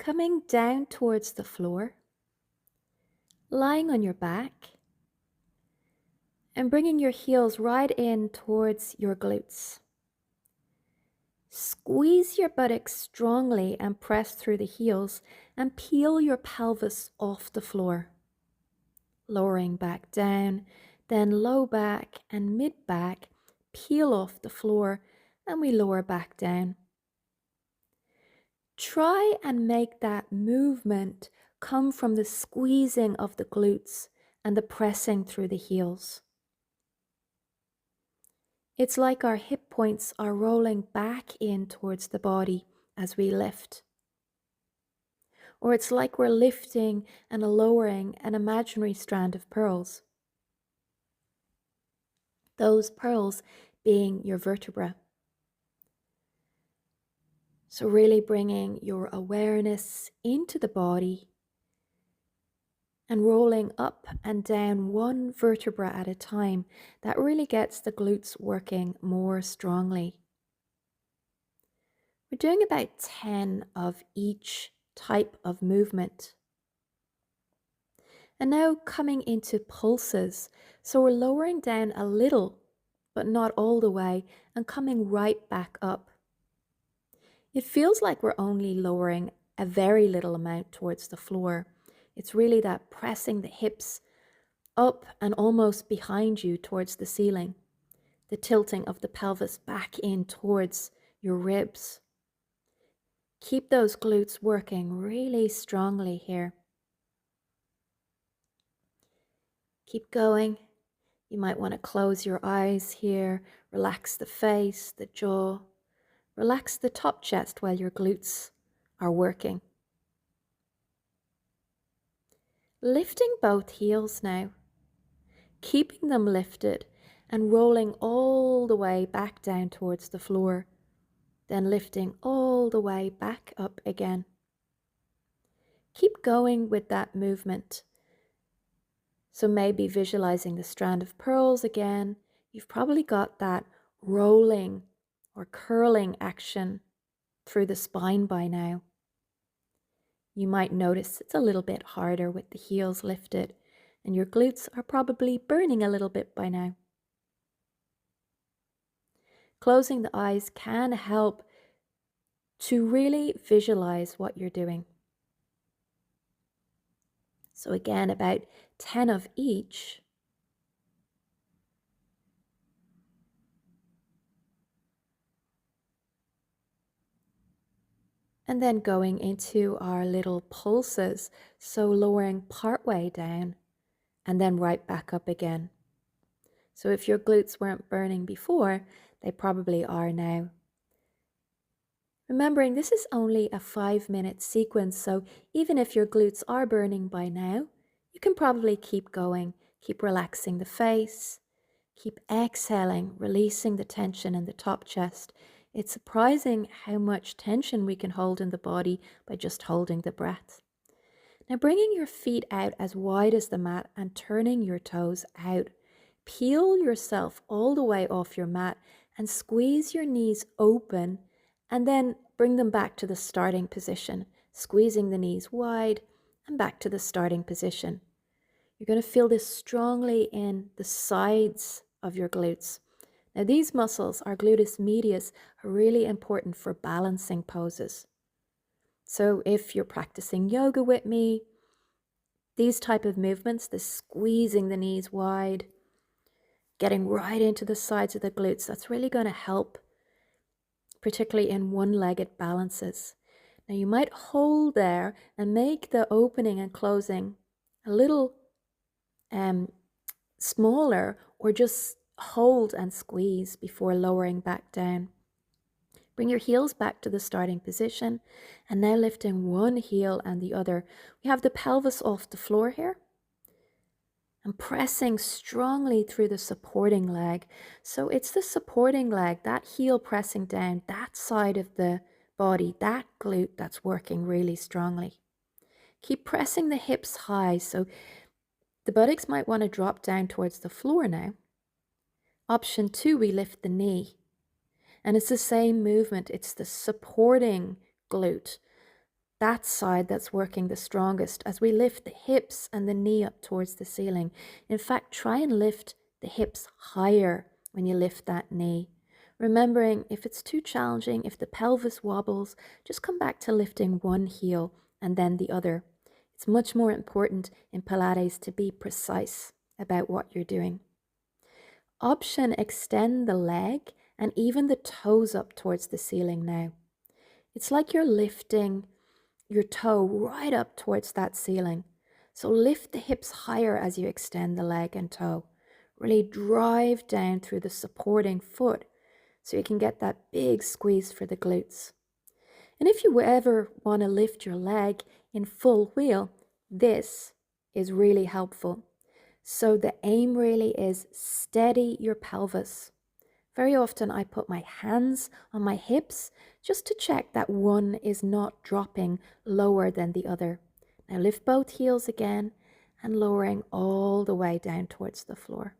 Coming down towards the floor, lying on your back, and bringing your heels right in towards your glutes. Squeeze your buttocks strongly and press through the heels and peel your pelvis off the floor. Lowering back down, then low back and mid back, peel off the floor, and we lower back down. Try and make that movement come from the squeezing of the glutes and the pressing through the heels. It's like our hip points are rolling back in towards the body as we lift. Or it's like we're lifting and lowering an imaginary strand of pearls. Those pearls being your vertebra. So really bringing your awareness into the body and rolling up and down one vertebra at a time. That really gets the glutes working more strongly. We're doing about 10 of each type of movement. And now coming into pulses. So we're lowering down a little, but not all the way, and coming right back up. It feels like we're only lowering a very little amount towards the floor. It's really that pressing the hips up and almost behind you towards the ceiling. The tilting of the pelvis back in towards your ribs. Keep those glutes working really strongly here. Keep going. You might want to close your eyes here, relax the face, the jaw, relax the top chest while your glutes are working. Lifting both heels now, keeping them lifted and rolling all the way back down towards the floor, then lifting all the way back up again. Keep going with that movement. So maybe visualizing the strand of pearls again. You've probably got that rolling or curling action through the spine by now. You might notice it's a little bit harder with the heels lifted, and your glutes are probably burning a little bit by now. Closing the eyes can help to really visualize what you're doing. So again, about 10 of each. And then going into our little pulses, so lowering part way down and then right back up again. So if your glutes weren't burning before, they probably are now. Remembering this is only a 5-minute sequence, so even if your glutes are burning by now, you can probably keep going, keep relaxing the face, keep exhaling, releasing the tension in the top chest. It's surprising how much tension we can hold in the body by just holding the breath. Now bringing your feet out as wide as the mat and turning your toes out. Peel yourself all the way off your mat and squeeze your knees open and then bring them back to the starting position, squeezing the knees wide and back to the starting position. You're going to feel this strongly in the sides of your glutes. Now these muscles, our gluteus medius, are really important for balancing poses. So if you're practicing yoga with me, these type of movements, the squeezing the knees wide, getting right into the sides of the glutes, that's really going to help, particularly in one-legged balances. Now you might hold there and make the opening and closing a little smaller, or just hold and squeeze before lowering back down. Bring your heels back to the starting position and now lifting one heel and the other. We have the pelvis off the floor here and pressing strongly through the supporting leg. So it's the supporting leg, that heel pressing down, that side of the body, that glute that's working really strongly. Keep pressing the hips high. So the buttocks might want to drop down towards the floor now. Option 2, we lift the knee. And it's the same movement. It's the supporting glute. that side that's working the strongest as we lift the hips and the knee up towards the ceiling. In fact, try and lift the hips higher when you lift that knee. Remembering, if it's too challenging, if the pelvis wobbles, just come back to lifting one heel and then the other. It's much more important in Pilates to be precise about what you're doing. Option, extend the leg and even the toes up towards the ceiling now. It's like you're lifting your toe right up towards that ceiling. So lift the hips higher as you extend the leg and toe. Really drive down through the supporting foot so you can get that big squeeze for the glutes. And if you ever want to lift your leg in full wheel, this is really helpful. So the aim really is steady your pelvis. Very often I put my hands on my hips just to check that one is not dropping lower than the other. Now lift both heels again and lowering all the way down towards the floor.